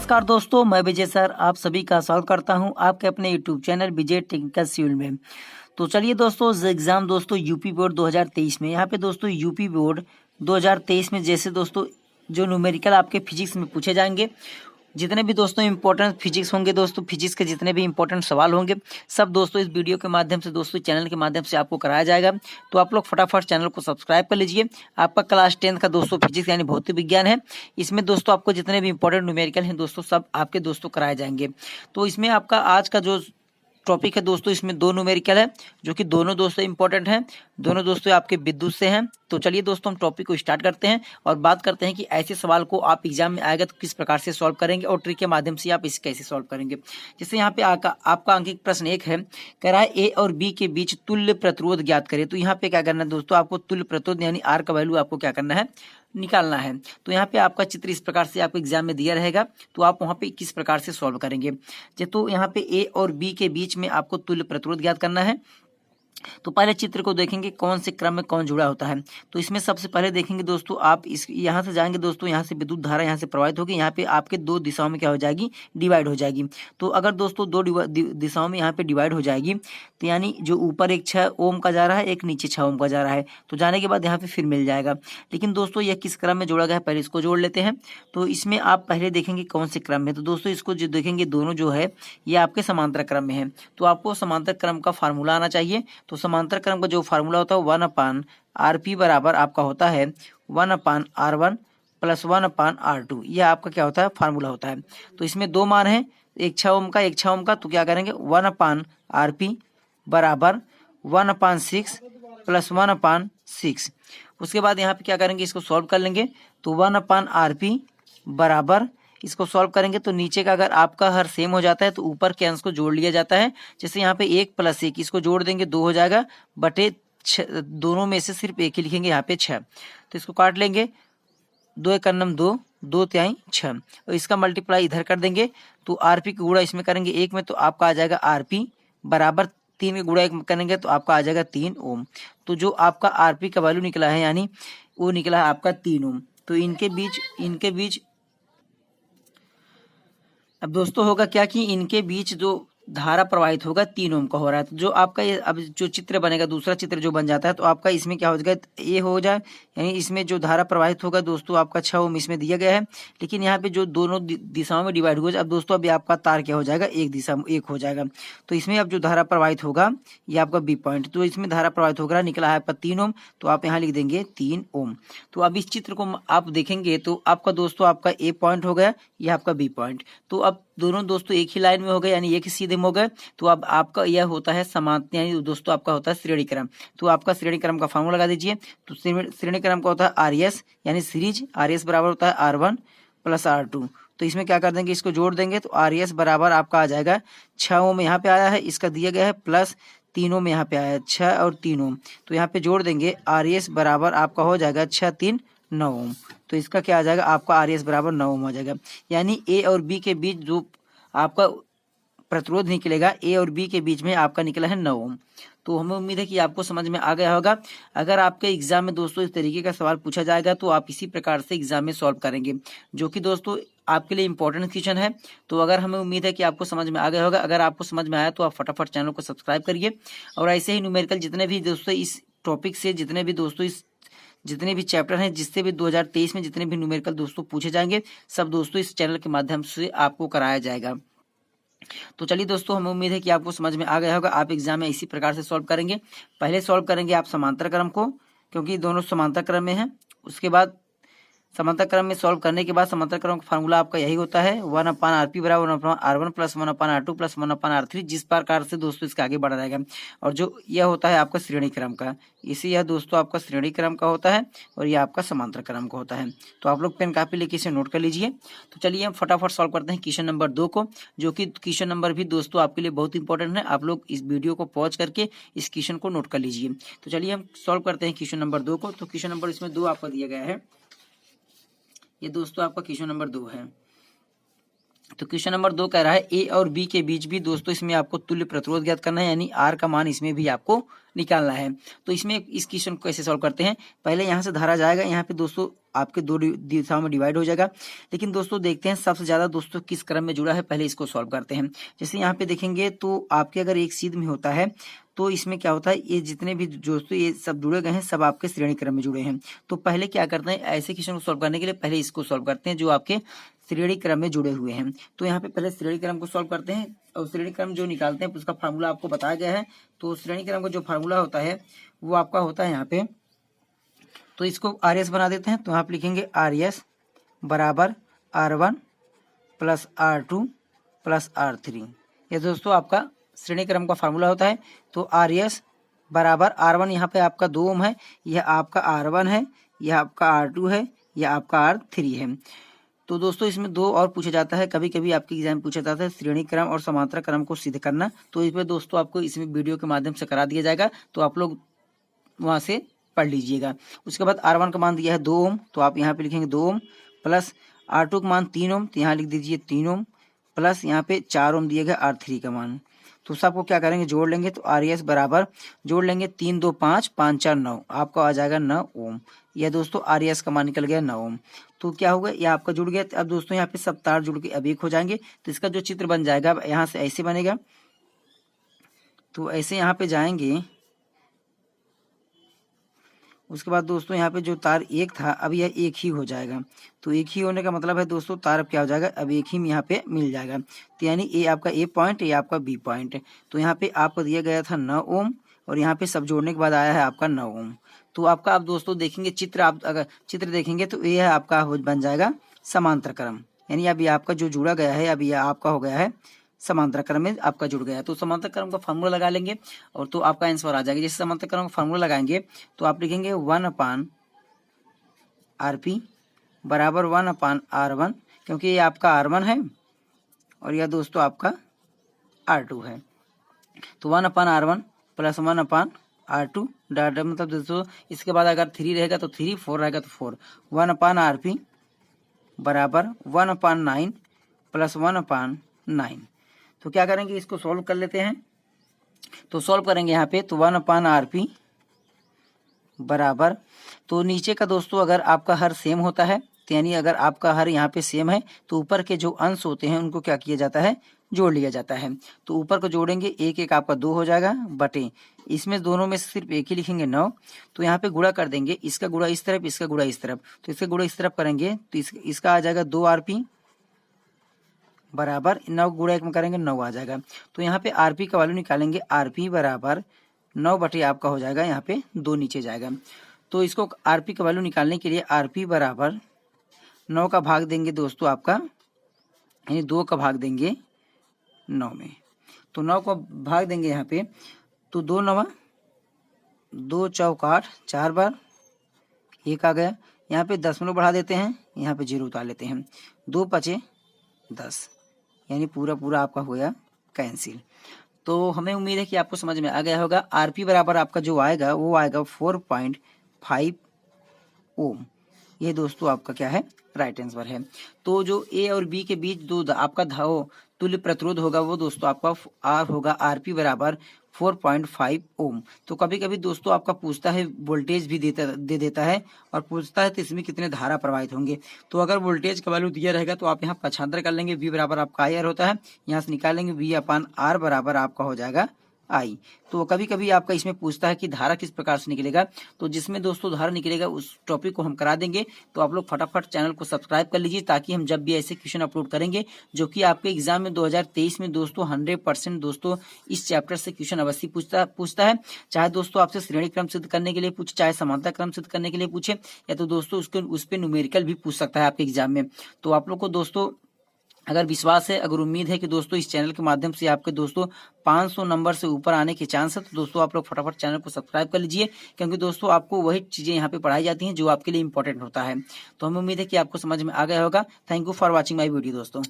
नमस्कार दोस्तों, मैं विजय सर आप सभी का स्वागत करता हूं आपके अपने यूट्यूब चैनल विजय टेक्निकल सिविल में। तो चलिए दोस्तों, एग्जाम दोस्तों यूपी बोर्ड 2023 में यहाँ पे दोस्तों यूपी बोर्ड 2023 में जैसे दोस्तों जो न्यूमेरिकल आपके फिजिक्स में पूछे जाएंगे, जितने भी दोस्तों इंपॉर्टेंट फिजिक्स होंगे, दोस्तों फिजिक्स के जितने भी इंपॉर्टेंट सवाल होंगे सब दोस्तों इस वीडियो के माध्यम से, दोस्तों चैनल के माध्यम से आपको कराया जाएगा। तो आप लोग फटाफट चैनल को सब्सक्राइब कर लीजिए। आपका क्लास 10 का दोस्तों फिजिक्स यानी भौतिक विज्ञान है, इसमें दोस्तों आपको जितने भी इंपॉर्टेंट न्यूमेरिकल हैं दोस्तों सब आपके दोस्तों कराए जाएंगे। तो इसमें आपका आज का जो टॉपिक है दोस्तों, इसमें दो न्यूमेरिकल है जो कि दोनों दोस्तों इंपॉर्टेंट हैं, दोनों दोस्तों आपके विद्युत से हैं। तो चलिए दोस्तों हम टॉपिक को स्टार्ट करते हैं और बात करते हैं कि ऐसे सवाल को आप एग्जाम में आएगा तो किस प्रकार से सॉल्व करेंगे और ट्रिक के माध्यम से आप इसे कैसे सॉल्व करेंगे। जैसे यहाँ पे आपका अंकित प्रश्न एक है, कह रहा है ए और बी के बीच तुल्य प्रतिरोध ज्ञात करें। तो यहाँ पे क्या करना है दोस्तों, आपको तुल्य प्रतिरोध यानी आर का वैल्यू आपको क्या करना है, निकालना है। तो यहाँ पे आपका चित्र इस प्रकार से आपको एग्जाम में दिया रहेगा, तो आप वहाँ पे किस प्रकार से सॉल्व करेंगे। तो यहाँ पे ए और बी के बीच में आपको तुल्य प्रतिरोध ज्ञात करना है। तो पहले चित्र को देखेंगे कौन से क्रम में कौन जुड़ा होता है। तो इसमें सबसे पहले देखेंगे दोस्तों, आप इस यहाँ से जाएंगे दोस्तों, यहाँ से विद्युत धारा यहाँ से प्रवाहित होगी, यहाँ पे आपके दो दिशाओं में क्या हो जाएगी, डिवाइड हो जाएगी। तो अगर दोस्तों दो दिशाओं में यहाँ पे डिवाइड हो जाएगी, तो यानी जो ऊपर एक 6 ओम का जा रहा है, एक नीचे 6 ओम का जा रहा है, तो जाने के बाद यहाँ पे फिर मिल जाएगा। लेकिन दोस्तों यह किस क्रम में जोड़ा गया है, पहले इसको जोड़ लेते हैं। तो इसमें आप पहले देखेंगे कौन से क्रम में। तो दोस्तों इसको जो देखेंगे दोनों जो है ये आपके समांतर क्रम में है। तो आपको समांतर क्रम का फार्मूला आना चाहिए। तो समांतर क्रम का जो फार्मूला होता है 1/RP बराबर आपका होता है 1/R1 प्लस 1/R2। यह आपका क्या होता है, फार्मूला होता है। तो इसमें दो मान है, एक 6 ओम का, एक 6 ओम का। तो क्या करेंगे 1/RP बराबर 1/6 प्लस 1/6। उसके बाद यहाँ पे क्या करेंगे, इसको सॉल्व कर लेंगे। तो 1/RP बराबर इसको सॉल्व करेंगे तो नीचे का अगर आपका हर सेम हो जाता है तो ऊपर के अंश को जोड़ लिया जाता है। जैसे यहाँ पे 1 + 1 इसको जोड़ देंगे 2 हो जाएगा, बटे दोनों में से सिर्फ एक ही लिखेंगे यहाँ पे 6। तो इसको काट लेंगे, 2 × 2 2 × 6 और इसका मल्टीप्लाई इधर कर देंगे। तो आरपी का गुणा इसमें करेंगे 1 में, तो आपका आ जाएगा आरपी बराबर 3 में गुणा 1 करेंगे तो आपका आ जाएगा 3 ओम। तो जो आपका आरपी का वैल्यू निकला है यानी वो निकला है आपका 3 ओम। तो इनके बीच अब दोस्तों होगा क्या कि इनके बीच जो धारा प्रवाहित होगा 3 ओम का हो रहा है। तो जो आपका ये अब जो चित्र बनेगा, दूसरा चित्र जो बन जाता है, तो आपका इसमें क्या हो जाएगा, ये हो जाए यानी इसमें जो धारा प्रवाहित होगा दोस्तों आपका 6 ओम इसमें दिया गया है। लेकिन यहाँ पे जो दोनों दिशाओं में डिवाइड हो जाए, अब दोस्तों अभी आपका तार क्या हो जाएगा, एक दिशा में एक हो जाएगा। तो इसमें अब जो धारा प्रवाहित होगा ये आपका बी पॉइंट, तो इसमें धारा प्रवाहित होगा निकला है आपका 3 ओम। तो आप यहाँ लिख देंगे 3 ओम। तो अब इस चित्र को आप देखेंगे तो आपका दोस्तों आपका ए पॉइंट हो गया, यह आपका बी पॉइंट। तो अब दोनों दोस्तों एक ही लाइन में हो गए यानी एक ही सीधे में हो गए। तो अब आपका यह होता है समांतर यानी दोस्तों आपका होता है श्रेणी क्रम। तो आपका श्रेणी क्रम का फार्मूला लगा दीजिए। तो श्रेणी क्रम का होता है आरएस यानी सीरीज, आरएस बराबर होता है R1 प्लस R2। तो इसमें क्या कर देंगे, इसको जोड़ देंगे तो आरएस बराबर आपका आ जाएगा 6 ओम यहाँ पे आया है, इसका दिया गया है, प्लस 3 ओम यहाँ पे आया है, 6 और 3 ओम। तो यहाँ पे जोड़ देंगे आरएस बराबर आपका हो जाएगा 6 3 9 ओम। तो इसका क्या आ जाएगा, आपका आरएस बराबर 9 ओम आ जाएगा। यानी ए और बी के बीच जो आपका प्रतिरोध निकलेगा, ए और बी के बीच में आपका निकला है 9 ओम। तो हमें उम्मीद है कि आपको समझ में आ गया होगा। अगर आपके एग्जाम में दोस्तों इस तरीके का सवाल पूछा जाएगा तो आप इसी प्रकार से एग्जाम में सॉल्व करेंगे, जो कि दोस्तों आपके लिए इंपॉर्टेंट क्वेश्चन है। तो अगर हमें उम्मीद है कि आपको समझ में आ गया होगा। अगर आपको समझ में आया तो आप फटाफट चैनल को सब्सक्राइब करिए और ऐसे ही न्यूमेरिकल जितने भी दोस्तों इस टॉपिक से जितने भी चैप्टर हैं, जिससे भी 2023 में जितने भी न्यूमेरिकल दोस्तों पूछे जाएंगे सब दोस्तों इस चैनल के माध्यम से आपको कराया जाएगा। तो चलिए दोस्तों, हमें उम्मीद है कि आपको समझ में आ गया होगा। आप एग्जाम में इसी प्रकार से सॉल्व करेंगे। पहले सॉल्व करेंगे आप समांतर क्रम को, क्योंकि दोनों समांतर क्रम में हैं। उसके बाद समांतर क्रम में सॉल्व करने के बाद समांतर क्रम का फार्मूला आपका यही होता है 1/RP बराबर 1/R1 plus 1/R2 plus 1/R3, जिस प्रकार से दोस्तों इसका आगे बढ़ा जाएगा। और जो यह होता है आपका श्रेणी क्रम का, इसी यह दोस्तों आपका श्रेणी क्रम का होता है और यह आपका समांतर क्रम का होता है। तो आप लोग पेन कापी लेके इसे नोट कर लीजिए। तो चलिए हम फटाफट सॉल्व करते हैं क्वेश्चन नंबर 2 को, जो कि क्वेश्चन नंबर भी दोस्तों आपके लिए बहुत इंपॉर्टेंट है। आप लोग इस वीडियो को पॉज करके इस क्वेश्चन को नोट कर लीजिए। तो चलिए हम सॉल्व करते हैं क्वेश्चन नंबर 2 को। तो क्वेश्चन नंबर इसमें 2 आपको दिया गया है, ये दोस्तों आपका क्वेश्चन नंबर 2 है। तो क्वेश्चन नंबर 2 कह रहा है ए और बी के बीच भी दोस्तों इसमें आपको तुल्य प्रतिरोध ज्ञात करना है, यानी आर का मान इसमें भी आपको निकालना है। तो इसमें इस क्वेश्चन को कैसे सॉल्व करते हैं, पहले यहाँ से धारा जाएगा, यहाँ पे दोस्तों आपके दो दिशाओं में डिवाइड हो जाएगा। लेकिन दोस्तों देखते हैं सबसे ज्यादा दोस्तों किस क्रम में जुड़ा है, पहले इसको सॉल्व करते हैं। जैसे यहाँ पे देखेंगे तो आपके अगर एक सीध में होता है तो इसमें क्या होता है, ये जितने भी दोस्तों ये सब जुड़े गए हैं सब आपके श्रेणी क्रम में जुड़े हैं। तो पहले क्या करते हैं, ऐसे क्वेश्चन को सॉल्व करने के लिए पहले इसको सॉल्व करते हैं जो आपके श्रेणी क्रम में जुड़े हुए हैं। तो यहाँ पे पहले श्रेणी क्रम को सॉल्व करते हैं और श्रेणी क्रम जो निकालते हैं उसका फार्मूला आपको बताया गया है। तो श्रेणी क्रम का जो फार्मूला होता है वो आपका होता है यहाँ पे, तो इसको RS बना देते हैं। तो यहाँ पे लिखेंगे RS बराबर R1 plus R2 plus R3, ये दोस्तों आपका श्रेणी क्रम का फार्मूला होता है। तो RS बराबर R1 यहाँ पे आपका 2 ओम है, यह आपका R1 है, यह आपका R2 है, यह आपका R3 है। तो दोस्तों इसमें दो और पूछा जाता है, कभी कभी आपके एग्जाम में पूछा जाता है श्रेणी क्रम और समांतर क्रम को सिद्ध करना। तो इस पर दोस्तों आपको इसमें वीडियो के माध्यम से करा दिया जाएगा, तो आप लोग वहां से पढ़ लीजिएगा। उसके बाद R1 का मान दिया है 2 ओम, तो आप यहाँ पे लिखेंगे 2 ओम प्लस R2 का मान 3 ओम, तो यहाँ लिख दीजिए 3 ओम प्लस यहाँ पे 4 ओम दिया गया R3 का मान। तो सबको क्या करेंगे, जोड़ लेंगे। तो RS बराबर जोड़ लेंगे 3 2 5 5 4 9, आपका आ जाएगा 9 ओम। यह दोस्तों RS का मान निकल गया 9 ओम। तो क्या होगा, यह आपका जुड़ गया। अब दोस्तों यहाँ पे सब तार जुड़ के अब एक हो जाएंगे, तो इसका जो चित्र बन जाएगा यहाँ से ऐसे बनेगा। तो ऐसे यहाँ पे जाएंगे, उसके बाद दोस्तों यहाँ पे जो तार एक था अब यह एक ही हो जाएगा। तो एक ही होने का मतलब है दोस्तों तार अब क्या हो जाएगा, अब एक ही में यहाँ पे मिल जाएगा। तो यानी ये आपका A पॉइंट, ये आपका B पॉइंट। तो यहाँ पे आपको दिया गया था 9 ओम और यहाँ पे सब जोड़ने के बाद आया है आपका 9 ओम। तो आपका अब दोस्तों देखेंगे चित्र, आप अगर चित्र देखेंगे तो ये है आपका बन जाएगा समांतर क्रम, यानी अब ये आपका जो जुड़ा गया है अब ये आपका हो गया है समांतर क्रम में आपका जुड़ गया। तो समांतर क्रम का फार्मूला लगा लेंगे और तो आपका आंसर आ जाएगा। जैसे समांतर क्रम का फार्मूला लगाएंगे तो आप लिखेंगे 1/RP बराबर 1/R1, क्योंकि ये आपका R1 है और यह दोस्तों आपका R2 है। तो 1/R1 प्लस 1/R2 डाटा मतलब दोस्तों इसके बाद अगर 3 रहेगा तो 3, 4 रहेगा तो 4। 1/RP बराबर 1/9 प्लस 1/9। तो क्या करेंगे, इसको सॉल्व कर लेते हैं। तो सॉल्व करेंगे यहाँ पे, तो 1/RP बराबर, तो नीचे का दोस्तों अगर आपका हर सेम होता है, तो यानी अगर आपका हर यहाँ पे सेम है तो ऊपर के जो अंश होते हैं उनको क्या किया जाता है, जोड़ लिया जाता है। तो ऊपर को जोड़ेंगे, एक एक आपका 2 हो जाएगा बटे, इसमें दोनों में सिर्फ एक ही लिखेंगे 9। तो यहाँ पे गुणा कर देंगे, इसका गुणा इस तरफ, इसका गुणा इस तरफ। तो इसका गुणा इस तरफ करेंगे तो इसका आ जाएगा 2RP बराबर 9 गुणा 1 में करेंगे 9 आ जाएगा। तो यहाँ पे RP का वैल्यू निकालेंगे, RP बराबर 9 बटे आपका हो जाएगा यहाँ पे 2 नीचे जाएगा। तो इसको RP का वैल्यू निकालने के लिए RP बराबर 9 का भाग देंगे दोस्तों आपका, यानी 2 का भाग देंगे 9 में। तो 9 को भाग देंगे यहाँ पे, तो 2 9 2 चौक 8, 4 बार 1 आ गया। यहाँ पे दशमलव बढ़ा देते हैं, यहाँ पे 0 उतार लेते हैं, 2 5 10, यानी पूरा पूरा आपका हो गया कैंसिल। तो हमें उम्मीद है कि आपको समझ में आ गया होगा। RP बराबर आपका जो आएगा वो आएगा 4.5 ओम। ये दोस्तों आपका क्या है, राइट आंसर है। तो जो A और B के बीच जो आपका तुल्य प्रतिरोध होगा वो दोस्तों आपका R होगा, RP बराबर 4.5 ओम। तो कभी कभी दोस्तों आपका पूछता है वोल्टेज भी दे देता है और पूछता है तो इसमें कितने धारा प्रवाहित होंगे। तो अगर वोल्टेज का वैल्यू दिया रहेगा तो आप यहाँ पक्षांतर कर लेंगे, V बराबर आपका IR होता है, यहाँ से निकालेंगे V/R बराबर आपका हो जाएगा I। तो कभी कभी आपका इसमें पूछता है कि धारा किस प्रकार से निकलेगा, तो जिसमें दोस्तों धारा निकलेगा उस टॉपिक को हम करा देंगे। तो आप लोग फटाफट चैनल को सब्सक्राइब कर लीजिए ताकि हम जब भी ऐसे क्वेश्चन अपलोड करेंगे जो कि आपके एग्जाम में 2023 में दोस्तों 100% दोस्तों इस चैप्टर से क्वेश्चन अवश्य पूछता है। चाहे दोस्तों आपसे श्रेणी क्रम सिद्ध करने के लिए पूछे, चाहे समांतर क्रम सिद्ध करने के लिए पूछे, या तो दोस्तों उस पर न्यूमेरिकल भी पूछ सकता है आपके एग्जाम में। तो आप लोग को दोस्तों अगर विश्वास है, अगर उम्मीद है कि दोस्तों इस चैनल के माध्यम से आपके दोस्तों 500 नंबर से ऊपर आने के चांस है, तो दोस्तों आप लोग फटाफट चैनल को सब्सक्राइब कर लीजिए, क्योंकि दोस्तों आपको वही चीजें यहाँ पे पढ़ाई जाती हैं जो आपके लिए इंपॉर्टेंट होता है। तो हमें उम्मीद है कि आपको समझ में आ गया होगा। Thank you for watching my video दोस्तों।